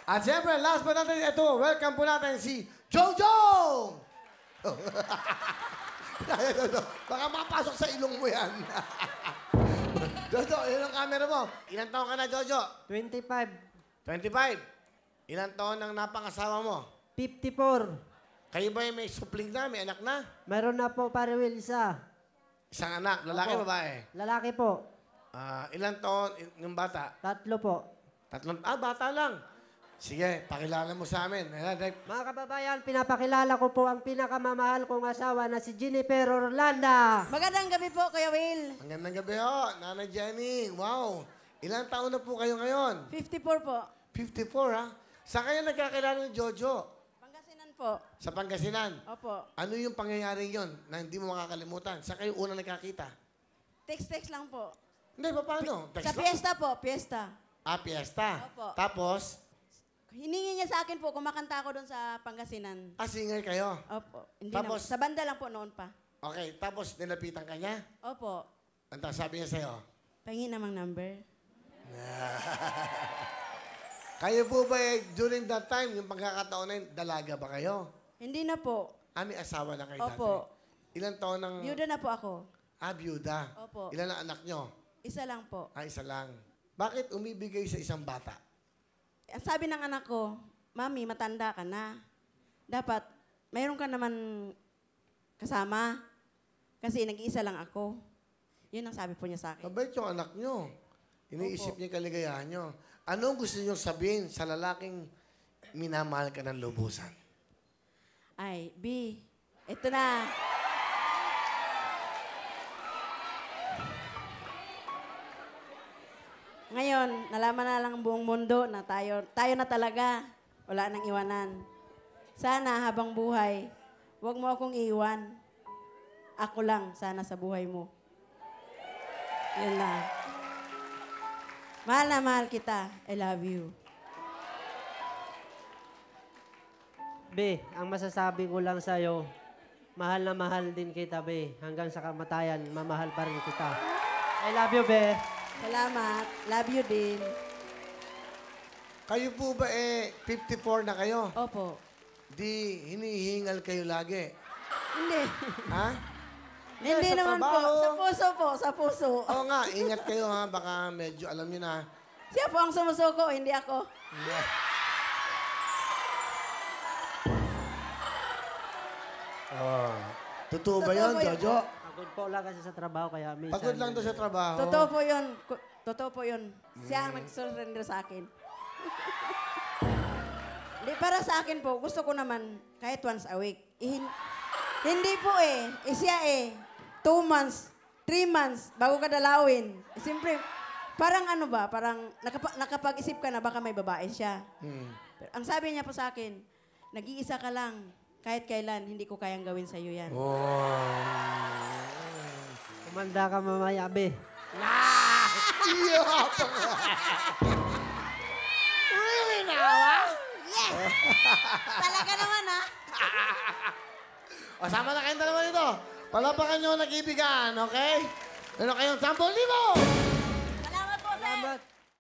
At siyempre, last but not least, ito, welcome po natin si Jojo! Baka mapasok sa ilong mo yan. Jojo, yun ang camera mo. Ilan taon ka na, Jojo? 25. 25. Ilan taon ang napangasawa mo? 54. Kayo ba may supling na, may anak na? Meron na po, Pare Will, isa. Isang anak, lalaki, Opo. babae? Lalaki po. Ilan taon yung bata? 3 po. Bata lang. Sige, pakilala mo sa amin. Mga kababayan, pinapakilala ko po ang pinakamamahal kong asawa na si Jennifer Orlanda. Magandang gabi po, Kuya Will. Magandang gabi ho, Nanay Jenny. Wow. Ilang taon na po kayo ngayon? 54 po. 54, ha? Saan kayo nagkakilala ni Jojo? Pangasinan po. Sa Pangasinan. Opo. Ano yung pangyayari yon na hindi mo makakalimutan? Saan kayo unang nagkakita? Text-text lang po. Hindi, paano? Sa fiesta po, fiesta. Fiesta. Opo. Tapos, Hiningi niya sa akin po, kumakanta ako doon sa Pangasinan. singer kayo. Opo. Hindi Tapos? naman. Sa banda lang po noon pa. Okay, tapos nilapitan ka niya? Opo. Ang sabi niya sa'yo? Pahingin namang number. Kayo po ba during that time, yung pagkakataon na yun, dalaga ba kayo? Hindi na po. May asawa na kayo Opo. dati? Ilan taon ng... Byuda na po ako. Byuda. Opo. Ilan ang anak nyo? Isa lang po. Isa lang. Bakit umibigay sa isang bata? Ang sabi ng anak ko, Mami, matanda ka na. Dapat, mayroon ka naman kasama. Kasi nag-iisa lang ako. Yun ang sabi po niya sa akin. Mabait yung anak nyo. Iniisip Opo. niya yung kaligayahan nyo. Anong gusto nyo sabihin sa lalaking minamahal ka ng lubusan? Ay, B, ito na. Ngayon, nalaman na lang ang buong mundo na tayo na talaga. Wala nang iwanan. Sana habang buhay, huwag mo akong iwan. Ako lang sana sa buhay mo. Yun lang. Mahal na mahal kita. I love you. Be, ang masasabi ko lang sa'yo, mahal na mahal din kita, Be. Hanggang sa kamatayan, mamahal pa rin kita. I love you, Be. Salamat. Love you din. Kayo po ba 54 na kayo? Opo. Di hinihingal kayo lagi? Hindi. Ha? Hindi sa naman po. trabaho. Sa puso po. Sa puso. Oo nga, ingat kayo ha. Baka medyo alam niyo na. Siya po ang sumusuko, hindi ako. Totoo ba yun, Totoo po yun. Jojo? Pagod po lang kasi sa trabaho, kaya minsan... Pagod lang to sa trabaho. Totoo po yun. Totoo po yun. Siya ang nag-surrender sa akin. Di, para sa akin po, gusto ko naman kahit once a week. Hindi po siya 2 months, 3 months, bago ka dalawin. Siyempre, parang ano ba, parang nakapag-isip ka na baka may babae siya. Pero ang sabi niya po sa akin, nag-iisa ka lang. Kahit kailan, hindi ko kayang gawin sa'yo yan. Kumanda ka mamaya, Be. Really now, Yes! Talaga naman, ha? Sama na kayong dalawa nito. Palapakan nyo nag-ibigan, okay? Meron kayong 10,000! Salamat po, sir! Salamat.